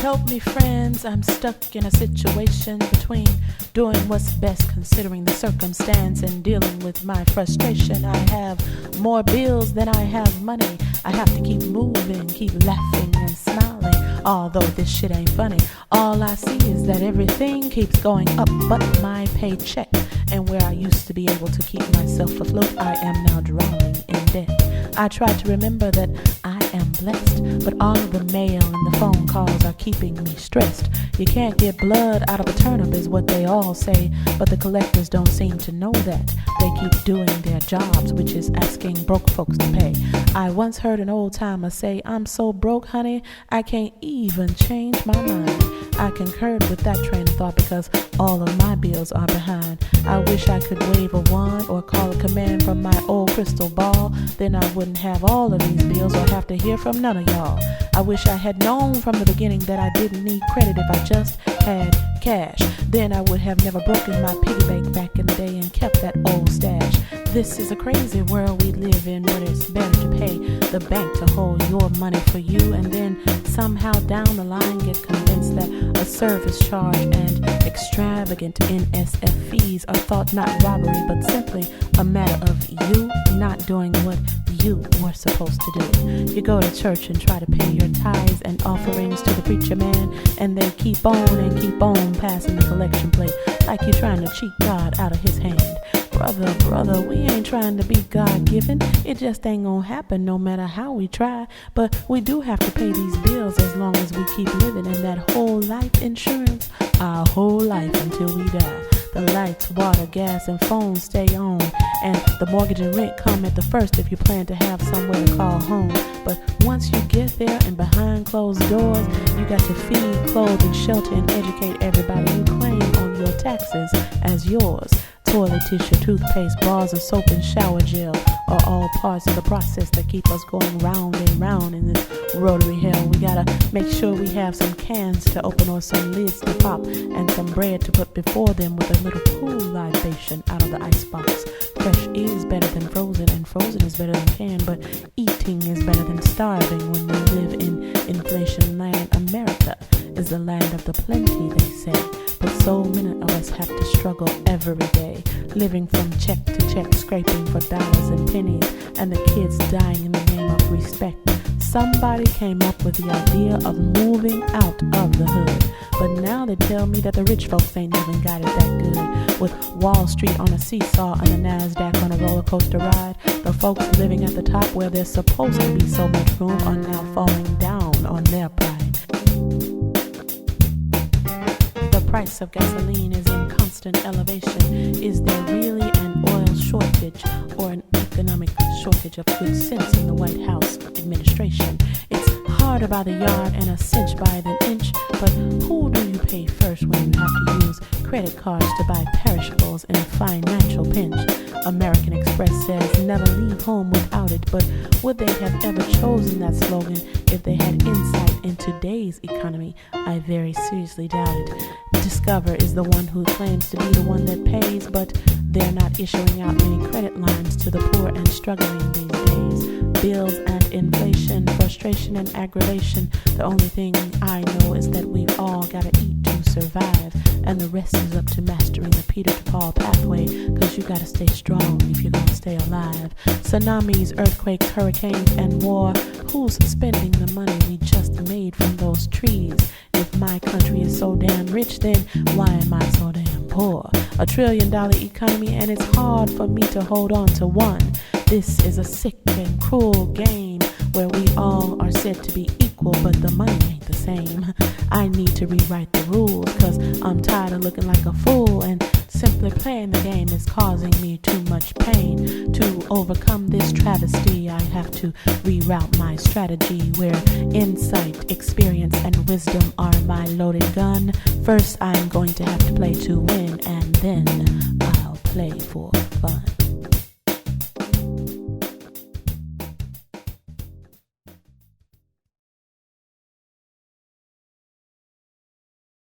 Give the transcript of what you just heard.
Help me, friends, I'm stuck in a situation between doing what's best considering the circumstance and dealing with my frustration. I have more bills than I have money. I have to keep moving, keep laughing and smiling. Although this shit ain't funny, all I see is that everything keeps going up but my paycheck. And where I used to be able to keep myself afloat, I am now drowning in debt. I try to remember that I am blessed, but all of the mail and the phone calls are keeping me stressed. You can't get blood out of a turnip is what they all say, but the collectors don't seem to know that. They keep doing their jobs, which is asking broke folks to pay. I once heard an old timer say, "I'm so broke, honey, I can't even change my mind." I concurred with that train of thought because all of my bills are behind. I wish I could wave a wand or call a command from my old crystal ball. Then I wouldn't have all of these bills or have to hear from none of y'all. I wish I had known from the beginning that I didn't need credit if I just had cash. Then I would have never broken my piggy bank back in the day and kept that old stash. This is a crazy world we live in, where it's better to pay the bank to hold your money for you and then somehow down the line get convinced that a service charge and extravagant NSF fees are thought not robbery but simply a matter of you not doing what you were supposed to do. You go to church and try to pay your tithes and offerings to the preacher man, and they keep on passing the collection plate like you're trying to cheat God out of his hand. Brother, we ain't trying to be God-given. It just ain't gonna happen no matter how we try. But we do have to pay these bills as long as we keep living, and that whole life insurance, our whole life until we die. The lights, water, gas, and phones stay on, and the mortgage and rent come at the first if you plan to have somewhere to call home. But once you get there and behind closed doors, you got to feed, clothe, and shelter and educate everybody you claim on your taxes as yours. Toilet tissue, toothpaste, bars of soap, and shower gel are all parts of the process that keep us going round and round in this rotary hell. We gotta make sure we have some cans to open or some lids to pop and some bread to put before them with a little cool libation out of the icebox. Fresh is better than frozen, and frozen is better than canned, but eating is better than starving when we live in inflation land. America is the land of the plenty, they say. But so many of us have to struggle every day, living from check to check, scraping for dollars and pennies, and the kids dying in the name of respect. Somebody came up with the idea of moving out of the hood, but now they tell me that the rich folks ain't even got it that good. With Wall Street on a seesaw and the NASDAQ on a roller coaster ride, the folks living at the top where there's supposed to be so much room are now falling down on their pride. The price of gasoline is in constant elevation. Is there really an oil shortage or an economic shortage of good sense in the White House administration? It's harder by the yard and a cinch by the inch, but who do you pay first when you have to use credit cards to buy perishables in a financial pinch? American Express says never leave home without it, but would they have ever chosen that slogan if they had insight into today's economy? I very seriously doubt it. Discover is the one who claims to be the one that pays, but they're not issuing out any credit lines to the poor and struggling these days. Bills and inflation, frustration and aggravation. The only thing I know is that we've all got to eat to survive, and the rest is up to mastering the Peter to Paul pathway, because you got to stay strong if you're going to stay alive. Tsunamis, earthquakes, hurricanes, and war. Who's spending the money we just made from those trees? If my country is so damn rich, then why am I so damn poor? $1 trillion economy, and it's hard for me to hold on to one. This is a sick and cruel game where we all are said to be equal, but the money ain't the same. I need to rewrite the rules, cause I'm tired of looking like a fool, and simply playing the game is causing me too much pain. To overcome this travesty, I have to reroute my strategy, where insight, experience, and wisdom are my loaded gun. First, I'm going to have to play to win, and then I'll play for fun.